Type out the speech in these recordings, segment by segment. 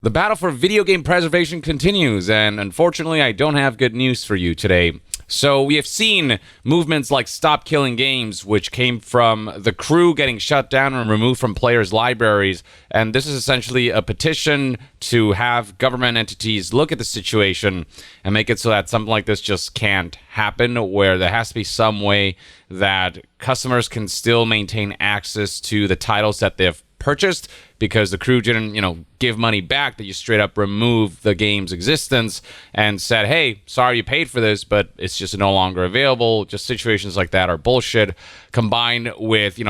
The battle for video game preservation continues, and unfortunately, I don't have good news for you today. So we have seen movements like Stop Killing Games, which came from the crew getting shut down and removed from players' libraries. And this is essentially a petition to have government entities look at the situation and make it so that something like this just can't happen, where there has to be some way that customers can still maintain access to the titles that they've purchased because the crew didn't, give money back, that you straight up remove the game's existence and said, hey, sorry you paid for this, but it's just no longer available. Just situations like that are bullshit, combined with,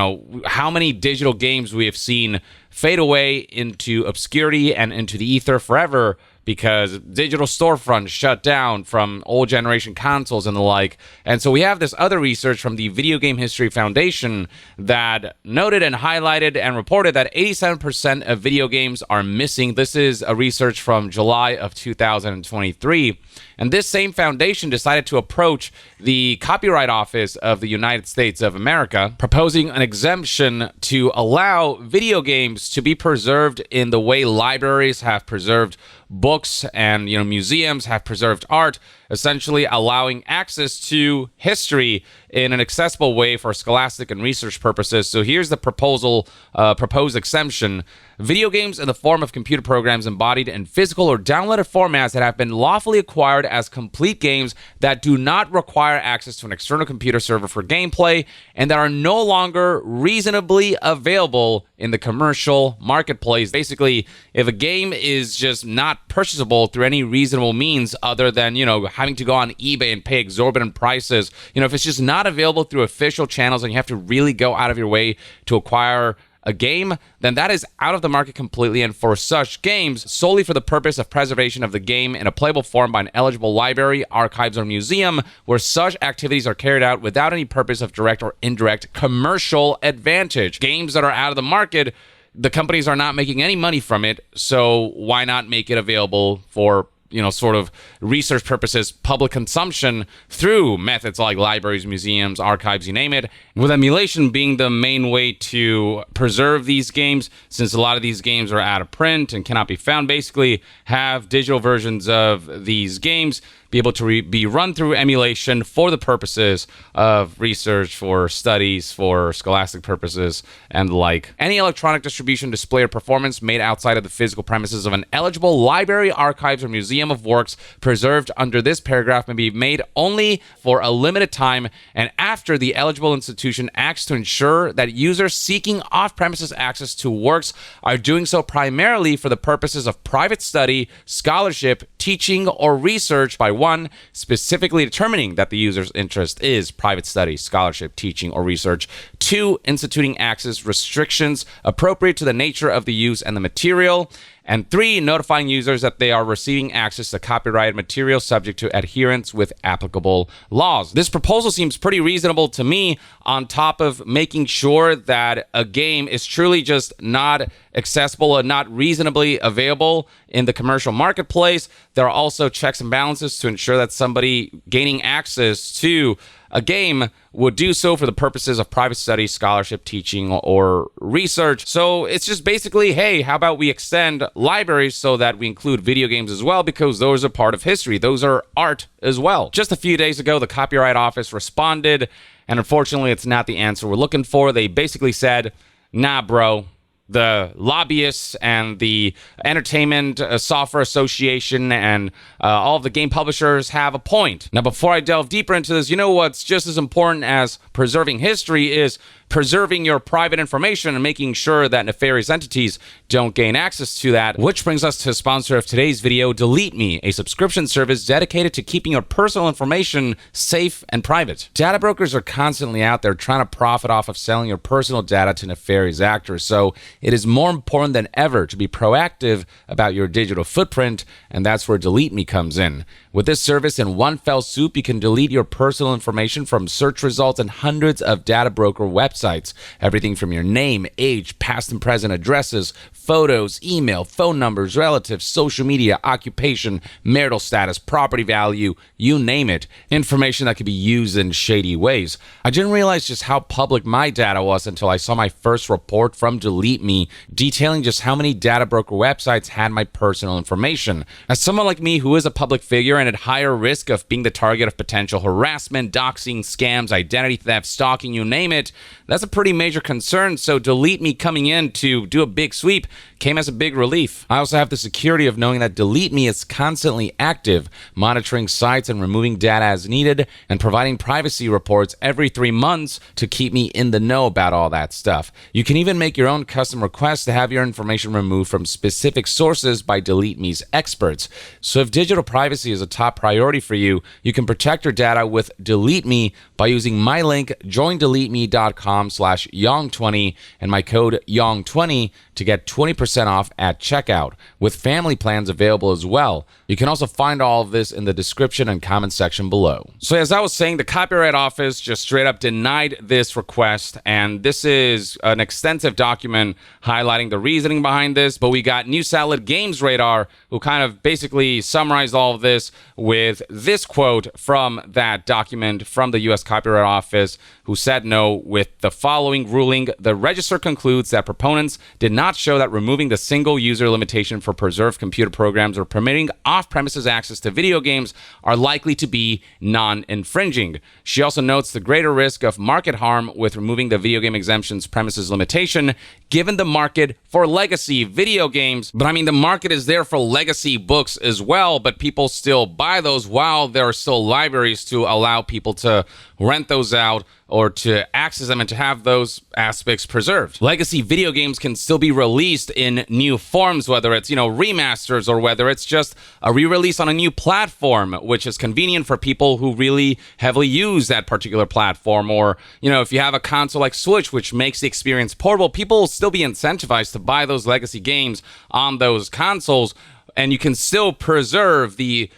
how many digital games we have seen fade away into obscurity and into the ether forever because digital storefronts shut down from old generation consoles and the like. And so we have this other research from the Video Game History Foundation that noted and highlighted and reported that 87% of video games are missing. This is a research from July of 2023. And this same foundation decided to approach the Copyright Office of the United States of America, proposing an exemption to allow video games to be preserved in the way libraries have preserved books and museums have preserved art, essentially allowing access to history in an accessible way for scholastic and research purposes. So here's the proposed exemption. Video games in the form of computer programs embodied in physical or downloaded formats that have been lawfully acquired as complete games that do not require access to an external computer server for gameplay and that are no longer reasonably available in the commercial marketplace. Basically, if a game is just not purchasable through any reasonable means other than, having to go on eBay and pay exorbitant prices, if it's just not available through official channels and you have to really go out of your way to acquire a game, then that is out of the market completely. And for such games, solely for the purpose of preservation of the game in a playable form by an eligible library, archives, or museum, where such activities are carried out without any purpose of direct or indirect commercial advantage. Games that are out of the market, the companies are not making any money from it, so why not make it available for sort of research purposes, public consumption through methods like libraries, museums, archives, you name it, with emulation being the main way to preserve these games, since a lot of these games are out of print and cannot be found. Basically, have digital versions of these games be able to be run through emulation for the purposes of research, for studies, for scholastic purposes, and the like. Any electronic distribution, display, or performance made outside of the physical premises of an eligible library, archives, or museum of works preserved under this paragraph may be made only for a limited time and after the eligible institution acts to ensure that users seeking off-premises access to works are doing so primarily for the purposes of private study, scholarship, teaching, or research by one, specifically determining that the user's interest is private study, scholarship, teaching, or research. Two, instituting access restrictions appropriate to the nature of the use and the material. And three, notifying users that they are receiving access to copyrighted material subject to adherence with applicable laws. This proposal seems pretty reasonable to me, on top of making sure that a game is truly just not accessible and not reasonably available in the commercial marketplace. There are also checks and balances to ensure that somebody gaining access to a game would do so for the purposes of private study, scholarship, teaching, or research. So it's just basically, hey, how about we extend libraries so that we include video games as well, because those are part of history. Those are art as well. Just a few days ago, the Copyright Office responded, and unfortunately, it's not the answer we're looking for. They basically said, nah, bro. The lobbyists and the Entertainment Software Association and all of the game publishers have a point. Now, before I delve deeper into this, what's just as important as preserving history is preserving your private information and making sure that nefarious entities don't gain access to that. Which brings us to the sponsor of today's video, DeleteMe, a subscription service dedicated to keeping your personal information safe and private. Data brokers are constantly out there trying to profit off of selling your personal data to nefarious actors, so it is more important than ever to be proactive about your digital footprint, and that's where DeleteMe comes in. With this service, in one fell swoop, you can delete your personal information from search results and hundreds of data broker websites websites. Everything from your name, age, past and present addresses, photos, email, phone numbers, relatives, social media, occupation, marital status, property value, you name it. Information that could be used in shady ways. I didn't realize just how public my data was until I saw my first report from DeleteMe detailing just how many data broker websites had my personal information. As someone like me who is a public figure and at higher risk of being the target of potential harassment, doxing, scams, identity theft, stalking, you name it, that's a pretty major concern. So DeleteMe coming in to do a big sweep came as a big relief. I also have the security of knowing that DeleteMe is constantly active, monitoring sites and removing data as needed, and providing privacy reports every 3 months to keep me in the know about all that stuff. You can even make your own custom requests to have your information removed from specific sources by DeleteMe's experts. So if digital privacy is a top priority for you, you can protect your data with DeleteMe by using my link, joindeleteme.com/yong20 and my code YONG20 to get 20% off at checkout, with family plans available as well. You can also find all of this in the description and comment section below. So as I was saying, the Copyright Office just straight up denied this request, and this is an extensive document highlighting the reasoning behind this, but we got New Salad Games Radar, who kind of basically summarized all of this with this quote from that document from the U.S. Copyright Office, who said no with the following ruling: the register concludes that proponents did not show that removing the single user limitation for preserved computer programs or permitting off-premises access to video games are likely to be non-infringing. She also notes the greater risk of market harm with removing the video game exemption's premises limitation, given the market for legacy video games. But I mean, the market is there for legacy books as well, but people still buy those while there are still libraries to allow people to rent those out or to access them and to have those aspects preserved. Legacy video games can still be released in new forms, whether it's, remasters or whether it's just a re-release on a new platform, which is convenient for people who really heavily use that particular platform. Or, if you have a console like Switch, which makes the experience portable, people will still be incentivized to buy those legacy games on those consoles, and you can still preserve the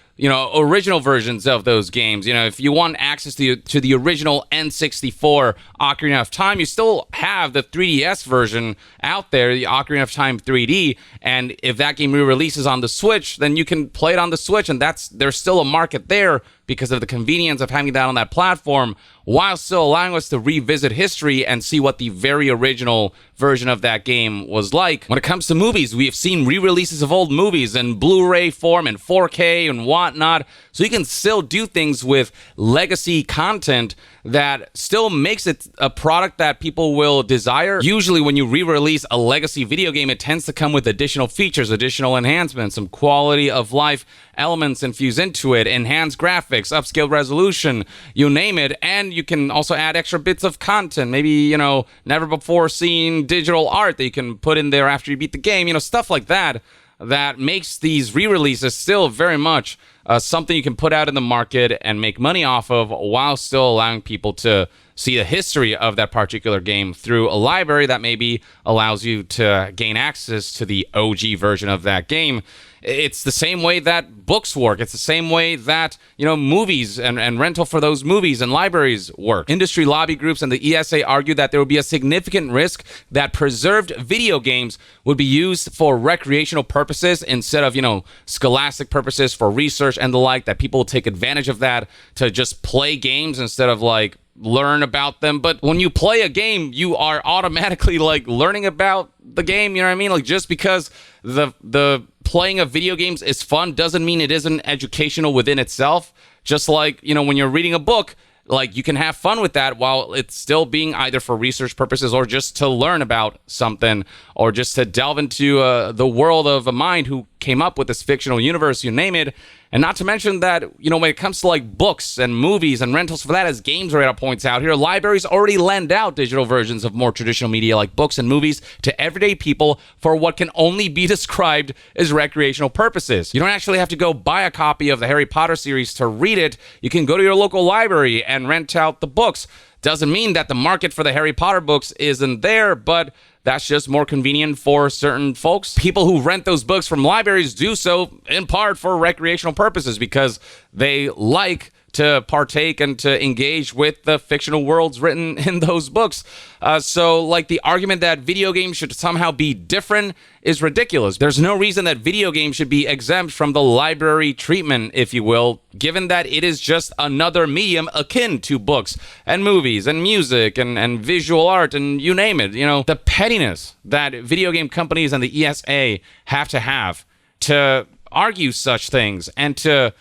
original versions of those games. If you want access to the original N64 Ocarina of Time, you still have the 3DS version out there, the Ocarina of Time 3D, and if that game re-releases on the Switch, then you can play it on the Switch, and there's still a market there because of the convenience of having that on that platform, while still allowing us to revisit history and see what the very original version of that game was like. When it comes to movies, we have seen re-releases of old movies in Blu-ray form and 4K and whatnot, so you can still do things with legacy content that still makes it a product that people will desire. Usually when you re-release a legacy video game, it tends to come with additional features, additional enhancements, some quality of life elements infused into it, enhanced graphics, upscaled resolution, you name it, and you can also add extra bits of content, maybe, never before seen digital art that you can put in there after you beat the game, stuff like that, that makes these re-releases still very much something you can put out in the market and make money off of, while still allowing people to see the history of that particular game through a library that maybe allows you to gain access to the OG version of that game. It's the same way that books work. It's the same way that, movies and rental for those movies and libraries work. Industry lobby groups and the ESA argue that there would be a significant risk that preserved video games would be used for recreational purposes instead of, scholastic purposes for research and the like, that people will take advantage of that to just play games instead of learn about them. But when you play a game, you are automatically learning about the game, you know what I mean? Just because the playing of video games is fun doesn't mean it isn't educational within itself. Just when you're reading a book, you can have fun with that while it's still being either for research purposes or just to learn about something, or just to delve into the world of a mind who came up with this fictional universe, you name it. And not to mention that, when it comes to books and movies and rentals for that, as Games Radar points out here, libraries already lend out digital versions of more traditional media like books and movies to everyday people for what can only be described as recreational purposes. You don't actually have to go buy a copy of the Harry Potter series to read it. You can go to your local library and rent out the books. Doesn't mean that the market for the Harry Potter books isn't there, but that's just more convenient for certain folks. People who rent those books from libraries do so in part for recreational purposes because they like to partake and to engage with the fictional worlds written in those books. So, like, the argument that video games should somehow be different is ridiculous. There's no reason that video games should be exempt from the library treatment, if you will, given that it is just another medium akin to books and movies and music and visual art and you name it. You know, the pettiness that video game companies and the ESA have to argue such things and to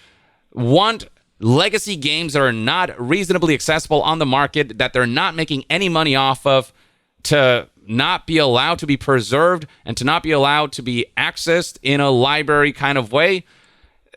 want legacy games that are not reasonably accessible on the market, that they're not making any money off of, to not be allowed to be preserved and to not be allowed to be accessed in a library kind of way,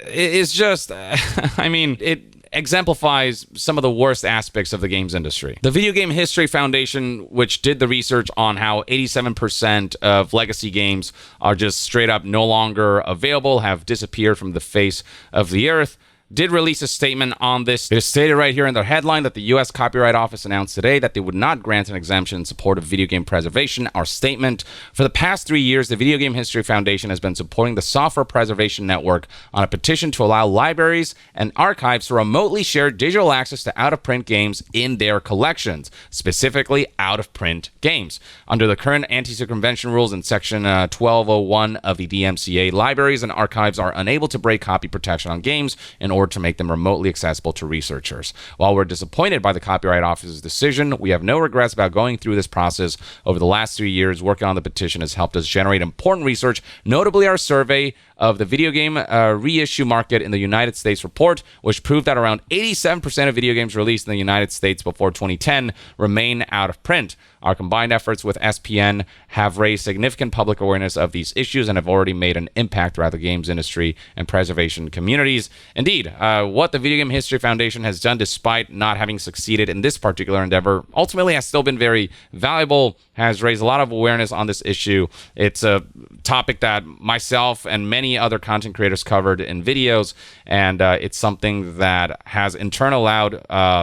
is just, I mean, it exemplifies some of the worst aspects of the games industry. The Video Game History Foundation, which did the research on how 87% of legacy games are just straight up no longer available, have disappeared from the face of the earth, did release a statement on this. It is stated right here in their headline that the U.S. Copyright Office announced today that they would not grant an exemption in support of video game preservation. Our statement: for the past 3 years, the Video Game History Foundation has been supporting the Software Preservation Network on a petition to allow libraries and archives to remotely share digital access to out-of-print games in their collections, specifically out-of-print games. Under the current anti-circumvention rules in Section 1201 of the DMCA, libraries and archives are unable to break copy protection on games in order to make them remotely accessible to researchers. While we're disappointed by the Copyright Office's decision, we have no regrets about going through this process. Over the last 3 years, working on the petition has helped us generate important research, notably our survey of the video game reissue market in the United States report, which proved that around 87% of video games released in the United States before 2010 remain out of print. Our combined efforts with SPN have raised significant public awareness of these issues and have already made an impact throughout the games industry and preservation communities. Indeed, what the Video Game History Foundation has done, despite not having succeeded in this particular endeavor, ultimately has still been very valuable, has raised a lot of awareness on this issue. It's a topic that myself and many other content creators covered in videos, and it's something that has in turn allowed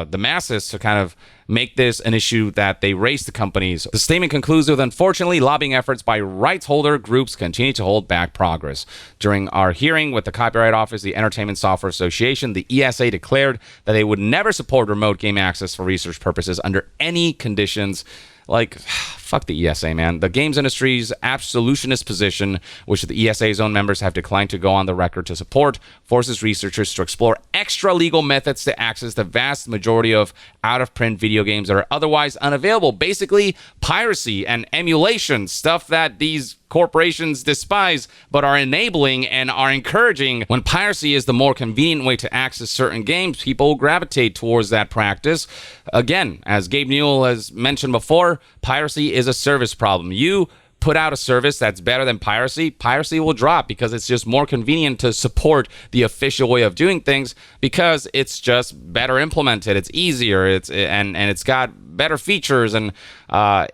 the masses to kind of make this an issue that they raise to companies. The statement concludes with, unfortunately, lobbying efforts by rights holder groups continue to hold back progress. During our hearing with the Copyright Office, the Entertainment Software Association, the ESA declared that they would never support remote game access for research purposes under any conditions. Like, fuck the ESA, man. The games industry's absolutionist position, which the ESA's own members have declined to go on the record to support, forces researchers to explore extra legal methods to access the vast majority of out-of-print video games that are otherwise unavailable. Basically, piracy and emulation, stuff that these corporations despise but are enabling and are encouraging. When piracy is the more convenient way to access certain games, people gravitate towards that practice. Again, as Gabe Newell has mentioned before, piracy is a service problem. You put out a service that's better than piracy, piracy will drop because it's just more convenient to support the official way of doing things because it's just better implemented, it's easier, and it's got better features, and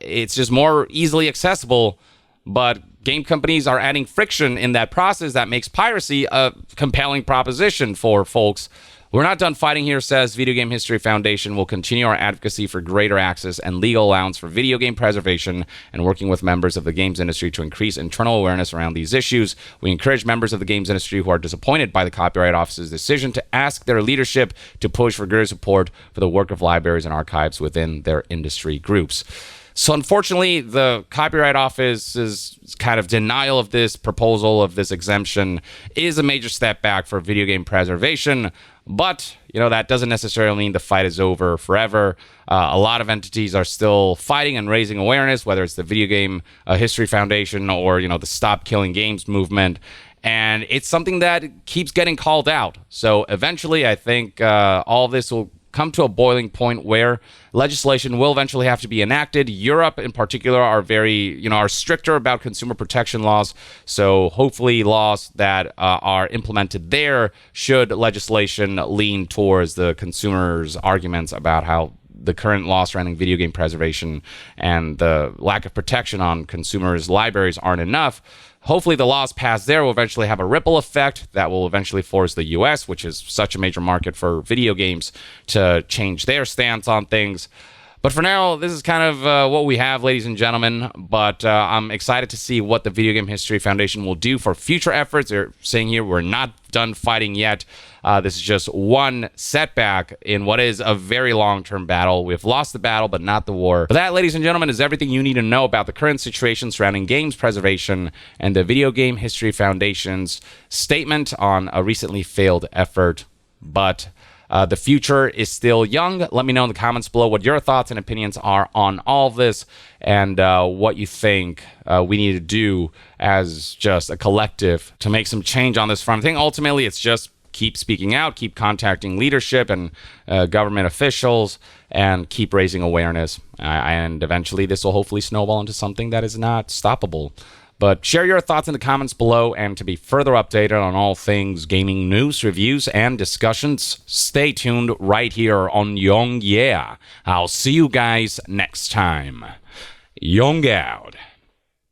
it's just more easily accessible. But game companies are adding friction in that process that makes piracy a compelling proposition for folks. We're not done fighting here, says Video Game History Foundation. We'll continue our advocacy for greater access and legal allowance for video game preservation and working with members of the games industry to increase internal awareness around these issues. We encourage members of the games industry who are disappointed by the Copyright Office's decision to ask their leadership to push for greater support for the work of libraries and archives within their industry groups. So unfortunately, the Copyright Office's kind of denial of this proposal, of this exemption, is a major step back for video game preservation. But, you know, that doesn't necessarily mean the fight is over forever. A lot of entities are still fighting and raising awareness, whether it's the Video Game History Foundation or, you know, the Stop Killing Games movement. And it's something that keeps getting called out. So eventually, I think all of this will come to a boiling point where legislation will eventually have to be enacted. Europe in particular are stricter about consumer protection laws. So hopefully laws that are implemented there, should legislation lean towards the consumers' arguments about how the current laws surrounding video game preservation and the lack of protection on consumers' libraries aren't enough. Hopefully the laws passed there will eventually have a ripple effect that will eventually force the US, which is such a major market for video games, to change their stance on things. But for now, this is kind of what we have, ladies and gentlemen. But I'm excited to see what the Video Game History Foundation will do for future efforts. They're saying here we're not done fighting yet. This is just one setback in what is a very long-term battle. We've lost the battle, but not the war. But that, ladies and gentlemen, is everything you need to know about the current situation surrounding games preservation and the Video Game History Foundation's statement on a recently failed effort. But the future is still young. Let me know in the comments below what your thoughts and opinions are on all of this and what you think we need to do as just a collective to make some change on this front. I think ultimately it's just keep speaking out, keep contacting leadership and government officials, and keep raising awareness. And eventually this will hopefully snowball into something that is not stoppable. But share your thoughts in the comments below, and to be further updated on all things gaming news, reviews, and discussions, stay tuned right here on Young Yeah. I'll see you guys next time. Young out.